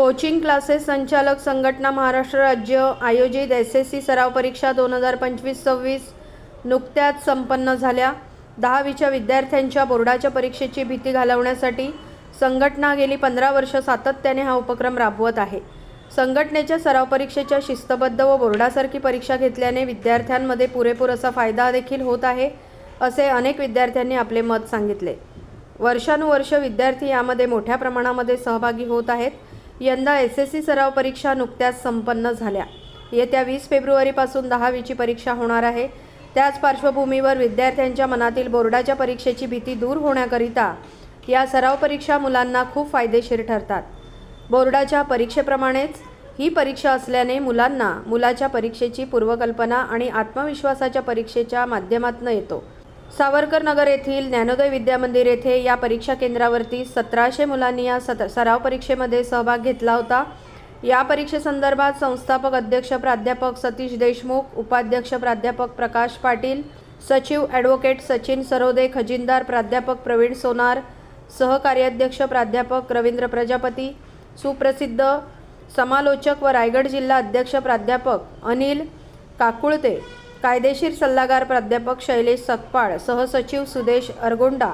Coaching classes संचालक संघटना महाराष्ट्र राज्य आयोजित SSC सराव परीक्षा 2025-26 नुकत्याच संपन्न झाल्या। 10वीच्या विद्यार्थ्यांच्या बोर्डाच्या परीक्षेची भीती घालवण्यासाठी संघटना गेली 15 वर्ष सातत्याने हा उपक्रम राबवत आहे। संघटनेच्या सराव परीक्षेच्या शिस्तबद्ध व बोर्डासारखी परीक्षा घेतल्याने विद्यार्थ्यांमध्ये पुरेपूर असा फायदा देखील होत आहे, असे अनेक विद्यार्थ्यांनी आपले मत सांगितले। वर्षानुवर्ष विद्यार्थी यामध्ये मोठ्या प्रमाणामध्ये सहभागी होत आहेत। यंदा SSC सराव परीक्षा नुकत्याच संपन्न झाल्या। येत्या 20 फेब्रुवारीपासून 10वीची परीक्षा होणार आहे। त्याच पार्श्वभूमीवर विद्यार्थ्यांच्या मनातील बोर्डाच्या परीक्षेची भीती दूर होण्याकरिता या सराव परीक्षा मुलांना खूप फायदेशीर ठरतात। बोर्डाच्या परीक्षेप्रमाणेच ही परीक्षा असल्याने मुलांना मुलाच्या परीक्षेची पूर्वकल्पना आणि आत्मविश्वासाच्या परीक्षेच्या माध्यमातून येतो। सावरकर नगर येथील ज्ञानोदय विद्या मंदिर येथे या परीक्षा केंद्रावरती 1700 मुलांनी या सराव परीक्षेमध्ये सहभाग घेतला होता। या परीक्षेसंदर्भात संस्थापक अध्यक्ष प्राध्यापक सतीश देशमुख, उपाध्यक्ष प्राध्यापक प्रकाश पाटील, सचिव ॲडव्होकेट सचिन सरोदे, खजिनदार प्राध्यापक प्रवीण सोनार, सहकार्याध्यक्ष प्राध्यापक रवींद्र प्रजापती, सुप्रसिद्ध समालोचक व रायगड जिल्हा अध्यक्ष प्राध्यापक अनिल काकुळते, कायदेशीर सल्लागार प्राध्यापक शैलेश सकपाळ, सहसचिव सुदेश अरगोंडा,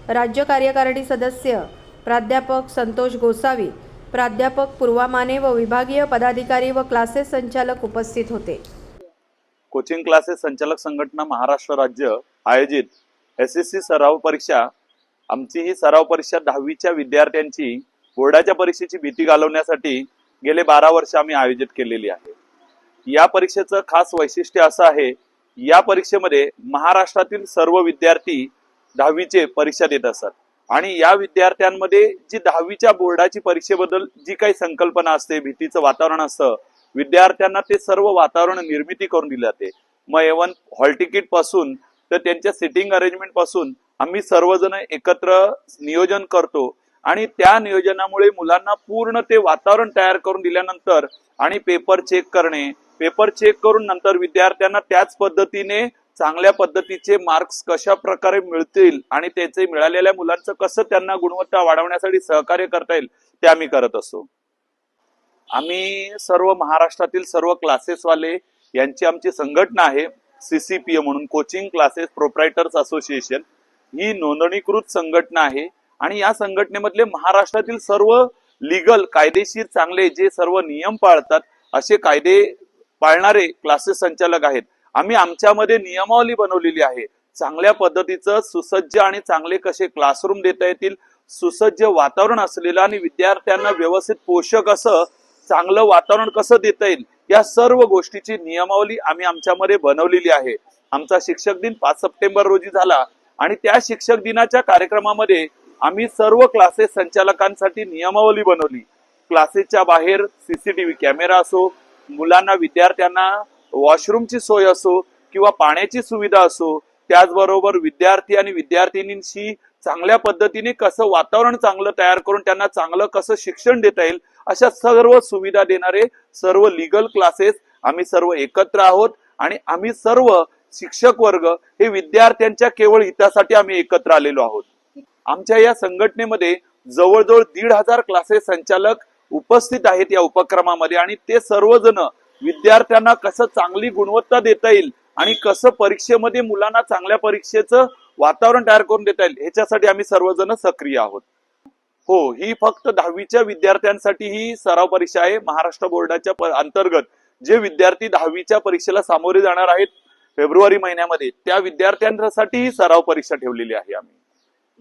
राज्य कार्यकारिणी सदस्य प्राध्यापक संतोष गोसावी, प्राध्यापक पूर्वा माने व विभागीय पदाधिकारी व क्लासेस संचालक उपस्थित होते। कोचिंग क्लासेस संचालक संघटना महाराष्ट्र राज्य आयोजित SSC सराव परीक्षा, आमची ही सराव परीक्षा 10वीच्या विद्यार्थ्यांची बोर्डाच्या परीक्षेची भीती घालवण्यासाठी गेले 12 वर्ष आम्ही आयोजित केलेली आहे। या परीक्षेचं खास वैशिष्ट्य असं आहे, या परीक्षेमध्ये महाराष्ट्रातील सर्व विद्यार्थी 10वीचे परीक्षा देत असतात आणि या विद्यार्थ्यांमध्ये जी 10वीच्या बोर्डाची परीक्षेबद्दल जी काही संकल्पना असते, भीतीचं वातावरण असतं, विद्यार्थ्यांना ते सर्व वातावरण निर्मिती करून दिले जाते। मग इव्हन हॉल तिकीट पासून तर त्यांच्या सिटिंग अरेंजमेंट पासून आम्ही सर्वजण एकत्र नियोजन करतो आणि त्या नियोजनामुळे मुलांना पूर्ण ते वातावरण तयार करून दिल्यानंतर आणि पेपर चेक करणे, पेपर चेक करून नंतर विद्यार्थ्यांना त्याच पद्धतीने चांगल्या पद्धतीचे मार्क्स कशा प्रकारे मिळतील आणि त्याचे मिळालेल्या मुलांचं कसं त्यांना गुणवत्ता वाढवण्यासाठी सहकार्य करता येईल ते आम्ही करत असतो। आम्ही सर्व महाराष्ट्रातील सर्व क्लासेसवाले यांची आमची संघटना आहे, CCPA म्हणून कोचिंग क्लासेस प्रोप्रायटर्स असोसिएशन, ही नोंदणीकृत संघटना आहे आणि या संघटनेमधले महाराष्ट्रातील सर्व लीगल कायदेशीर चांगले जे सर्व नियम पाळतात असे कायदे पाळणारे क्लासेस संचालक आहेत। आम्ही आमच्यामध्ये नियमावली बनवलेली आहे, चांगल्या पद्धतीचं सुसज्ज आणि चांगले कसे क्लासरूम देता येतील, सुसज्ज वातावरण असलेलं आणि विद्यार्थ्यांना व्यवस्थित पोषक असं चांगलं वातावरण कसं देता येईल, या सर्व गोष्टीची नियमावली आम्ही आमच्यामध्ये बनवलेली आहे। आमचा शिक्षक दिन 5 सप्टेंबर रोजी झाला आणि त्या शिक्षक दिनाच्या कार्यक्रमामध्ये आम्ही सर्व क्लासेस संचालकांसाठी नियमावली बनवली। क्लासेसच्या बाहेर CCTV कॅमेरा असो, मुलांना विद्यार्थ्यांना वॉशरूमची सोय असो किंवा पाण्याची सुविधा असो, त्याचबरोबर विद्यार्थी आणि विद्यार्थिनींशी चांगल्या पद्धतीने कसं वातावरण चांगलं तयार करून त्यांना चांगलं कसं शिक्षण देता येईल, अशा सर्व सुविधा देणारे सर्व लीगल क्लासेस आम्ही सर्व एकत्र आहोत आणि आम्ही सर्व शिक्षक वर्ग हे विद्यार्थ्यांच्या केवळ हितासाठी आम्ही एकत्र आलेलो आहोत। आमच्या या संघटनेमध्ये जवळजवळ 1,500 क्लासेस संचालक उपस्थित आहेत या उपक्रमामध्ये आणि ते सर्वजण विद्यार्थ्यांना कसं चांगली गुणवत्ता देता येईल आणि कसं परीक्षेमध्ये मुलांना चांगल्या परीक्षेचं वातावरण तयार करून देता येईल ह्याच्यासाठी आम्ही सर्वजण सक्रिय आहोत। हो, ही फक्त 10वीच्या विद्यार्थ्यांसाठी ही सराव परीक्षा आहे। महाराष्ट्र बोर्डाच्या अंतर्गत जे विद्यार्थी 10वीच्या परीक्षेला सामोरे जाणार आहेत फेब्रुवारी महिन्यामध्ये, त्या विद्यार्थ्यांसाठी ही सराव परीक्षा ठेवलेली आहे आम्ही।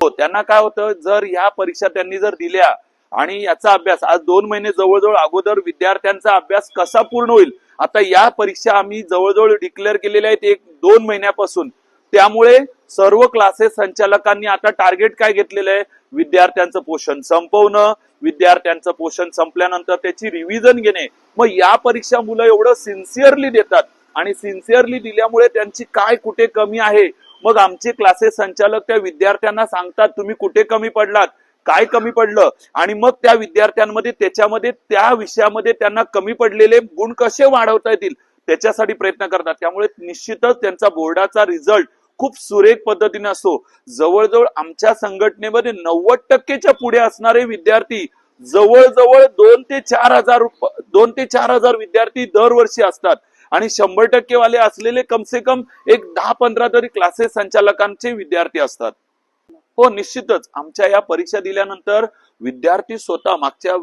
हो, त्यांना काय होतं, जर ह्या परीक्षा त्यांनी जर दिल्या आणि याचा अभ्यास आज 2 महिने जवळजवळ अगोदर विद्यार्थ्यांचा अभ्यास कसा पूर्ण होईल, आता या परीक्षा आम्ही जवळजवळ डिक्लेअर केलेल्या आहेत 1-2 महिन्यापासून। त्यामुळे सर्व क्लासेस संचालकांनी आता टार्गेट काय घेतलेलं आहे, विद्यार्थ्यांचं पोषण संपवणं, विद्यार्थ्यांचं पोषण संपल्यानंतर त्याची रिव्हिजन घेणे। मग या परीक्षा मुलं एवढं सिन्सिअरली देतात आणि सिन्सिअरली दिल्यामुळे त्यांची काय कुठे कमी आहे, मग आमचे क्लासेस संचालक त्या विद्यार्थ्यांना सांगतात तुम्ही कुठे कमी पडलात, काय कमी पडलं, आणि मग त्या विद्यार्थ्यांमध्ये त्याच्यामध्ये त्या विषयामध्ये त्यांना कमी पडलेले गुण कसे वाढवता येतील त्याच्यासाठी प्रयत्न करतात। त्यामुळे निश्चितच त्यांचा बोर्डाचा रिझल्ट खूप सुरेख पद्धतीने असतो। जवळजवळ आमच्या संघटनेमध्ये 90%च्या पुढे असणारे विद्यार्थी जवळजवळ 2 ते 4 हजार विद्यार्थी दरवर्षी असतात आणि 100% वाले असलेले कम से कम एक 10-15 तरी क्लासेस संचालकांचे विद्यार्थी असतात. हो, निश्चितच आमच्या या परीक्षा दिल्यानंतर विद्यार्थी स्वतः मागच्या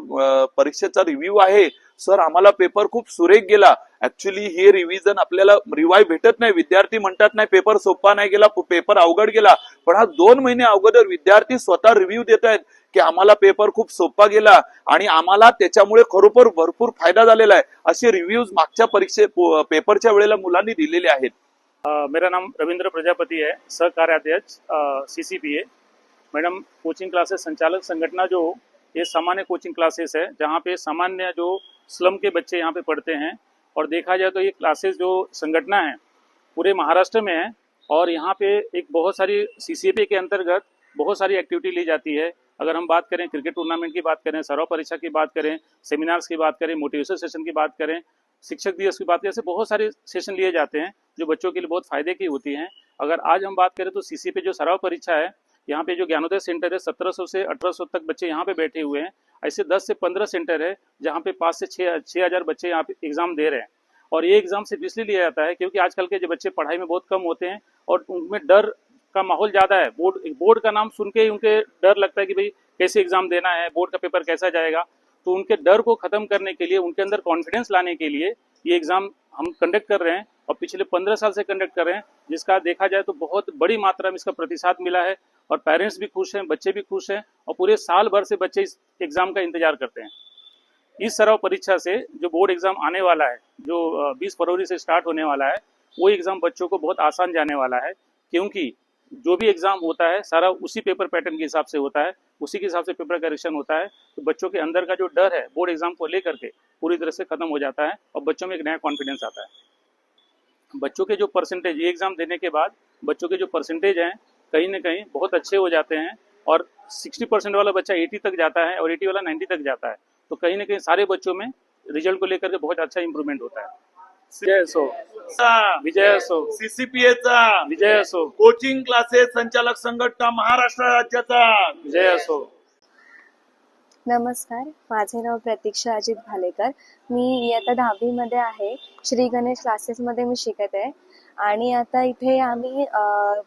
परीक्षेचा रिव्ह्यू आहे, सर आम्हाला पेपर खूप सुरेख गेला. ऍक्च्युली हे रिव्हिजन आपल्याला रिवाय भेटत नाही. विद्यार्थी म्हणतात नाही पेपर सोपा नाही गेला, पेपर अवघड गेला, पण हा 2 महिने अगोदर विद्यार्थी स्वतः रिव्ह्यू देत आहेत की आम्हाला पेपर खूप सोपा गेला आणि आम्हाला त्याच्यामुळे खरोखर भरपूर फायदा झालेला आहे. असे रिव्ह्यूज मागच्या पेपरच्या वेळेला मुलांनी दिलेले आहेत. मेरा नाम रविंद्र प्रजापति है, सह कार्याध्यक्ष CCPA। मैडम, कोचिंग क्लासेस संचालक संगठना जो ये सामान्य कोचिंग क्लासेस है जहाँ पे सामान्य जो स्लम के बच्चे यहाँ पे पढ़ते हैं, और देखा जाए तो ये क्लासेस जो संगठना है पूरे महाराष्ट्र में है, और यहाँ पे एक बहुत सारी CCPA के अंतर्गत बहुत सारी एक्टिविटी ली जाती है। अगर हम बात करें क्रिकेट टूर्नामेंट की बात करें, सराव परीक्षा की बात करें, सेमिनार्स की बात करें, मोटिवेशन सेशन की बात करें, शिक्षक दिवस की बात करें, ऐसे बहुत सारे सेशन लिए जाते हैं जो बच्चों के लिए बहुत फायदे की होती हैं। अगर आज हम बात करें तो CCPA जो सराव परीक्षा है, यहाँ पे जो ज्ञानोदय सेंटर है 1700 से 1800 तक बच्चे यहाँ पे बैठे हुए हैं। ऐसे 10 से 15 सेंटर है जहाँ पे 5 से 6 हजार बच्चे यहाँ पे एग्जाम दे रहे हैं। और ये एग्जाम सिर्फ इसलिए लिया जाता है क्योंकि आजकल के जो बच्चे पढ़ाई में बहुत कम होते हैं और उनमें डर का माहौल ज्यादा है। बोर्ड का नाम सुन के ही उनके डर लगता है कि भाई कैसे एग्जाम देना है, बोर्ड का पेपर कैसा जाएगा। तो उनके डर को खत्म करने के लिए, उनके अंदर कॉन्फिडेंस लाने के लिए ये एग्जाम हम कंडक्ट कर रहे हैं और पिछले 15 साल से कंडक्ट कर रहे हैं, जिसका देखा जाए तो बहुत बड़ी मात्रा में इसका प्रतिशत मिला है और पेरेंट्स भी खुश हैं, बच्चे भी खुश हैं और पूरे साल भर से बच्चे इस एग्जाम का इंतजार करते हैं। इस सराव परीक्षा से जो बोर्ड एग्जाम आने वाला है, जो 20 फरवरी से स्टार्ट होने वाला है, वो एग्जाम बच्चों को बहुत आसान जाने वाला है, क्योंकि जो भी एग्जाम होता है सारा उसी पेपर पैटर्न के हिसाब से होता है, उसी के हिसाब से पेपर करेक्शन होता है। तो बच्चों के अंदर का जो डर है बोर्ड एग्जाम को लेकर के पूरी तरह से खत्म हो जाता है और बच्चों में एक नया कॉन्फिडेंस आता है। बच्चों के जो परसेंटेज, ये एग्जाम देने के बाद बच्चों के जो परसेंटेज हैं कहीं ना कहीं बहुत अच्छे हो जाते हैं और 60% वाला बच्चा 80 तक जाता है और 80 वाला 90 तक जाता है। तो कहीं ना कहीं सारे बच्चों में रिजल्ट को लेकर के बहुत अच्छा इंप्रूवमेंट होता है। विजय असो, विजय असो, CCPAचा विजय असो, कोचिंग क्लासेस संचालक संघटना महाराष्ट्र राज्याचा विजय असो। नमस्कार, माझे नाव प्रतीक्षा अजित भालेकर। मी इयत्ता 10वी मध्ये आहे। श्री गणेश क्लासेसमध्ये मी शिकत आहे आणि आता इथे आम्ही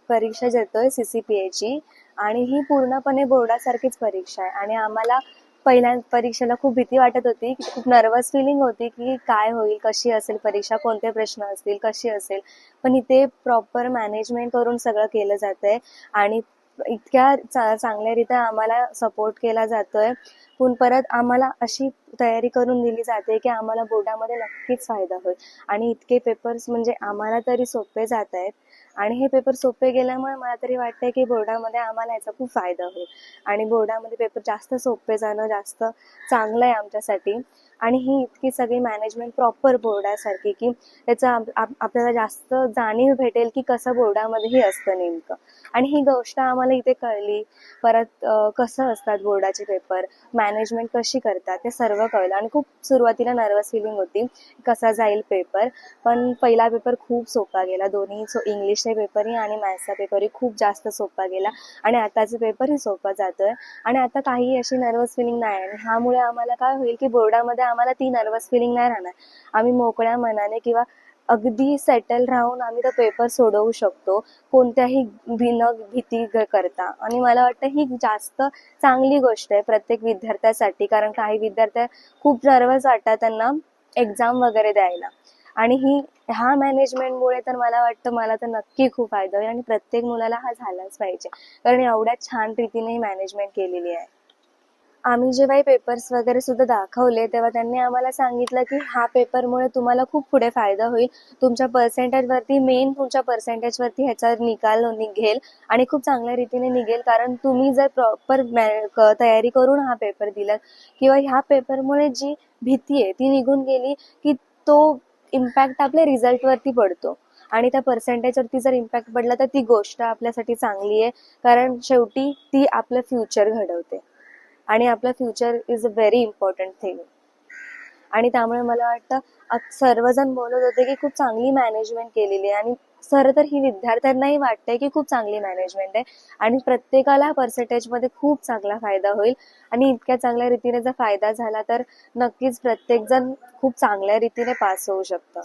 परीक्षा देतोय CCPA ची, आणि ही पूर्णपणे बोर्डासारखीच परीक्षा आहे। आणि आम्हाला पहिल्या परीक्षेला खूप भीती वाटत होती, खूप नर्वस फिलिंग होती की काय होईल, कशी असेल परीक्षा, कोणते प्रश्न असतील, कशी असेल। पण इथे प्रॉपर मॅनेजमेंट करून सगळं केलं जातंय आणि इतक्या चांगल्यारीत्या आम्हाला सपोर्ट केला जातोय। पण परत आम्हाला अशी तयारी करून दिली जाते की आम्हाला बोर्डामध्ये नक्कीच फायदा होईल आणि इतके पेपर्स म्हणजे आम्हाला तरी सोपे जात आहेत आणि हे पेपर सोपे गेल्यामुळे मला तरी वाटतंय की बोर्डामध्ये आम्हाला याचा खूप फायदा होईल आणि बोर्डामध्ये पेपर जास्त सोपे जाणं जास्त चांगलं आहे आमच्यासाठी। आणि ही इतकी सगळी मॅनेजमेंट प्रॉपर बोर्डासारखी की त्याचा आपल्याला जास्त जाणीव भेटेल की कसं बोर्डामध्येही असतं नेमकं। आणि ही गोष्ट आम्हाला इथे कळली। परत कसं असतात बोर्डाचे पेपर, मॅनेजमेंट कशी करतात, ते सर्व कळलं आणि खूप सुरुवातीला नर्वस फिलिंग होती कसा जाईल पेपर। पण पहिला पेपर खूप सोपा गेला, दोन्ही इंग्लिशचे पेपरही आणि मॅथ्सचा पेपरही खूप जास्त सोपा गेला आणि आताचा पेपरही सोपा जातोय आणि आता काही अशी नर्वस फिलिंग नाही। आणि ह्यामुळे आम्हाला काय होईल की बोर्डामध्ये आम्हाला ती नर्वस फिलिंग नाही राहणार। आम्ही मोकळ्या मनाने किंवा अगदी सेटल राहून आम्ही तो पेपर सोडवू शकतो कोणत्याही भीती करता। आणि मला वाटतं ही जास्त चांगली गोष्ट आहे प्रत्येक विद्यार्थ्यासाठी, कारण काही विद्यार्थी खूप नर्वस वाटतात त्यांना एक्झाम वगैरे द्यायला। आणि ह्या मॅनेजमेंटमुळे तर मला वाटतं मला तर नक्की खूप फायदा होईल आणि प्रत्येक मुलाला हा झालाच पाहिजे, कारण एवढ्या छान रीतीने ही मॅनेजमेंट केलेली आहे। आम्ही जेव्हा हे पेपर्स वगैरे सुद्धा दाखवले तेव्हा त्यांनी आम्हाला सांगितलं की हा पेपरमुळे तुम्हाला खूप पुढे फायदा होईल, तुमच्या पर्सेंटेजवरती, मेन तुमच्या पर्सेंटेजवरती ह्याचा निकाल निघेल आणि खूप चांगल्या रीतीने निघेल। कारण तुम्ही जर प्रॉपर तयारी करून हा पेपर दिलात किंवा ह्या पेपरमुळे जी भीती आहे ती निघून गेली की तो इम्पॅक्ट आपल्या रिझल्टवरती पडतो आणि त्या पर्सेंटेजवरती जर इम्पॅक्ट पडला तर ती गोष्ट आपल्यासाठी चांगली आहे, कारण शेवटी ती आपलं फ्युचर घडवते आणि आपलं future is a very important thing. आणि त्यामुळे मला वाटतं सर्वजण बोलत होते की खूप चांगली मॅनेजमेंट केलेली आहे आणि खरं तर ही विद्यार्थ्यांनाही वाटते की खूप चांगली मॅनेजमेंट आहे आणि प्रत्येकाला पर्सेंटेजमध्ये खूप चांगला फायदा होईल आणि इतक्या चांगल्या रीतीने जर फायदा झाला तर नक्कीच प्रत्येकजण खूप चांगल्या रीतीने पास होऊ शकतं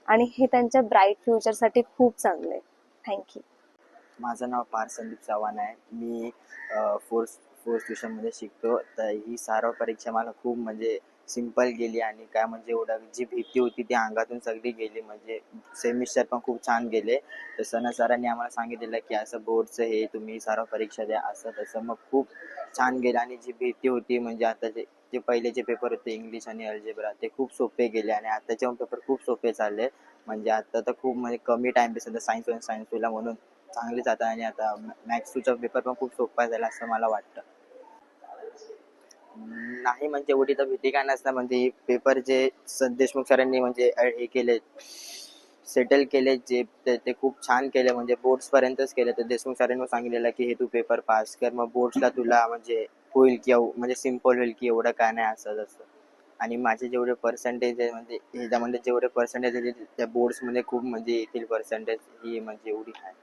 आणि हे त्यांच्या ब्राईट फ्युचरसाठी खूप चांगलं आहे. थँक्यू. माझं नाव पार्थ संदीप चव्हाण आहे. मी फोर्थ ट्युशनमध्ये शिकतो. तर ही सराव परीक्षा मला खूप म्हणजे सिंपल गेली आणि काय म्हणजे एवढं जी भीती होती ती अंगातून सगळी गेली. म्हणजे सेमिस्टर पण खूप छान गेले. तर सरांनी आम्हाला सांगितलेलं की असं बोर्डचं हे तुम्ही सराव परीक्षा द्या असं तसं. मग खूप छान गेलं आणि जी भीती होती म्हणजे आता जे पहिलेचे पेपर होते इंग्लिश आणि अल्जेब्रा ते खूप सोपे गेले आणि आताचे पेपर खूप सोपे चालले. म्हणजे आता तर खूप म्हणजे कमी टाइम दिसत सायन्स होईल म्हणून चांगले जातात आणि आता मॅथ्स टूचा पेपर पण खूप सोपा झाला असं मला वाटतं. नाही म्हणजे एवढी तर भीती काय नसणार. म्हणजे पेपर जे देशमुख सरांनी म्हणजे हे केले सेटल केले जे ते खूप छान केले. म्हणजे बोर्ड्स पर्यंतच केले. तर देशमुख सरांनी सांगितलेलं की हे तू पेपर पास कर मग बोर्ड्सला तुला म्हणजे होईल की म्हणजे सिम्पल होईल की एवढं काय नाही असं तसं. आणि माझे जेवढे पर्सेंटेज आहे म्हणजे ह्याच्यामध्ये जेवढे पर्सेंटेज आहे त्या बोर्ड्समध्ये खूप म्हणजे येतील पर्सेंटेज ही म्हणजे एवढी आहे.